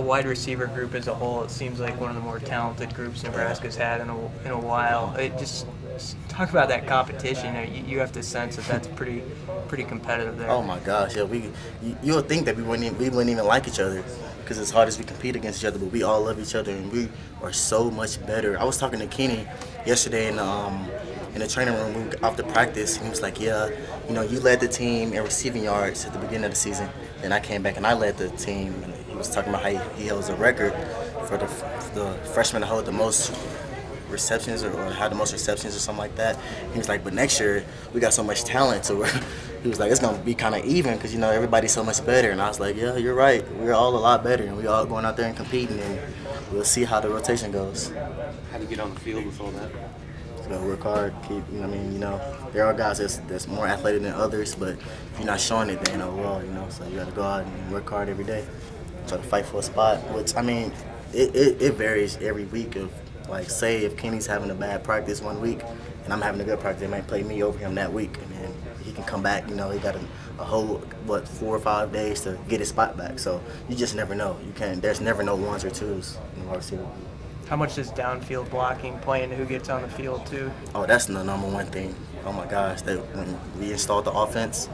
The wide receiver group as a whole, it seems like one of the more talented groups Nebraska's had in a while. Just talk about that competition. You have to sense that that's pretty competitive there. Oh my gosh, yeah, you would think that we wouldn't even like each other because as hard as we compete against each other, but we all love each other and we are so much better. I was talking to Kenny yesterday in the training room after practice, and he was like, "Yeah, you led the team in receiving yards at the beginning of the season, and I came back and I led the team." And he was talking about how he holds a record for the freshman to hold the most receptions or had the most receptions or something like that. He was like, but next year we got so much talent, so he was like, it's gonna be kind of even because everybody's so much better. And I was like, yeah, you're right. We're all a lot better, and we all going out there and competing, and we'll see how the rotation goes. How do you get on the field with all that? Just gotta work hard. There are guys that's more athletic than others, but if you're not showing it, they ain't overall. So you gotta go out and work hard every day, try to fight for a spot. Which it varies every week. Like, say if Kenny's having a bad practice one week and I'm having a good practice, they might play me over him that week, and then he can come back. He got a whole 4 or 5 days to get his spot back. So you just never know. There's never no ones or twos in the varsity. How much does downfield blocking play into who gets on the field too? Oh, that's the number one thing. Oh my gosh, when we installed the offense,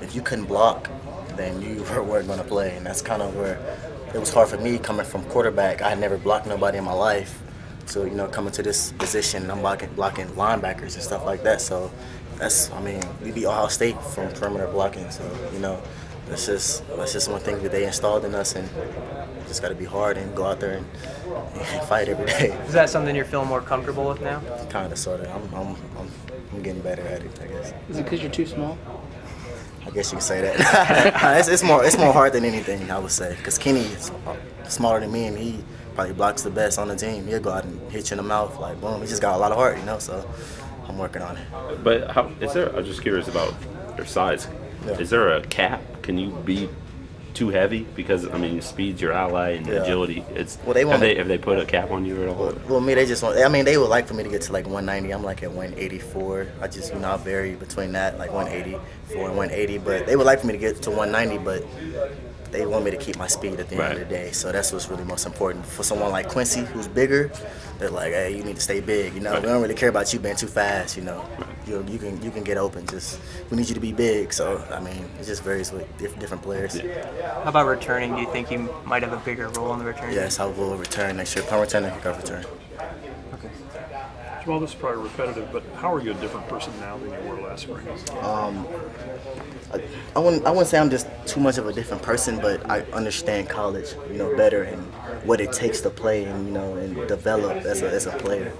if you couldn't block, then you weren't going to play, and that's kind of where it was hard for me coming from quarterback. I had never blocked nobody in my life. So, coming to this position, I'm blocking linebackers and stuff like that. So, we beat Ohio State from perimeter blocking. So, that's just one thing that they installed in us, and just got to be hard and go out there and fight every day. Is that something you're feeling more comfortable with now? Kind of, sort of. I'm getting better at it, I guess. Is it because you're too small? I guess you can say that. it's more hard than anything, I would say, because Kenny is smaller than me, and he probably blocks the best on the team. He'll go out and hit you in the mouth, like boom. He just got a lot of heart, so I'm working on it. But I'm just curious about your size. Yeah. Is there a cap? Can you be too heavy? Because speed's your ally and agility. Have they put a cap on you at all? Well, me, they would like for me to get to like 190. I'm like at 184. I vary between that, like 184 and 180. But they would like for me to get to 190, but they want me to keep my speed at the end of the day. So that's what's really most important. For someone like Quincy, who's bigger, they're like, hey, you need to stay big. We don't really care about you being too fast. You can get open. Just we need you to be big. So it just varies with different players. How about returning? Do you think you might have a bigger role in the return? Yes, I will return next year. Punt return and kickoff return. Okay. Jamal, this is probably repetitive, but how are you a different person now than you were last spring? I wouldn't say I'm just too much of a different person, but I understand college, better and what it takes to play and develop as a player.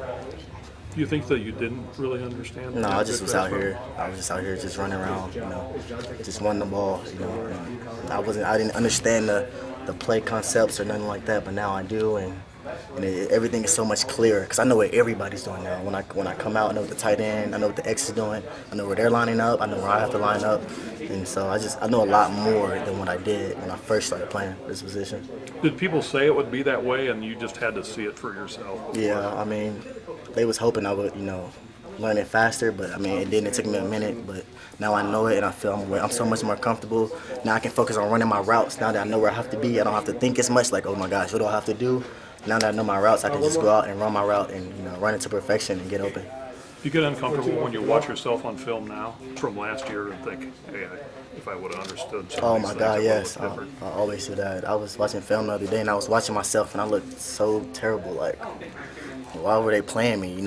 Do you think that you didn't really understand? No, I was just out here just running around, just wanting the ball, and I didn't understand the play concepts or nothing like that, but now I do, and everything is so much clearer because I know what everybody's doing now. When I come out, I know what the tight end, I know what the X is doing, I know where they're lining up, I know where I have to line up, and so I know a lot more than what I did when I first started playing this position. Did people say it would be that way, and you just had to see it for yourself? Yeah, they was hoping I would, learn it faster, but it didn't. It took me a minute, but now I know it, and I feel I'm so much more comfortable. Now I can focus on running my routes. Now that I know where I have to be, I don't have to think as much like, oh my gosh, what do I have to do? Now that I know my routes, I can just go out and run my route and run it to perfection and get open. You get uncomfortable when you watch yourself on film now from last year and think, hey, if I would have understood some Oh my God, yes. I always do that. I was watching film the other day and I was watching myself and I looked so terrible. Like, why were they playing me,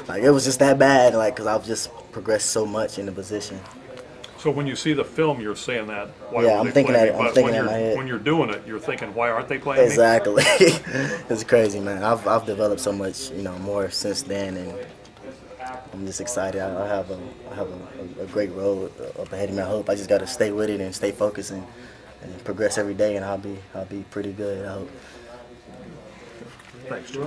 Like, it was just that bad, like, because I've just progressed so much in the position. So when you see the film, you're saying that, why yeah, were they playing me? I'm thinking in my head. When you're doing it, you're thinking, why aren't they playing exactly. me? Exactly. It's crazy, man. I've developed so much, more since then, and I'm just excited. I have a great road up ahead of me. I hope I just got to stay with it and stay focused and progress every day, and I'll be pretty good, I hope. Thanks,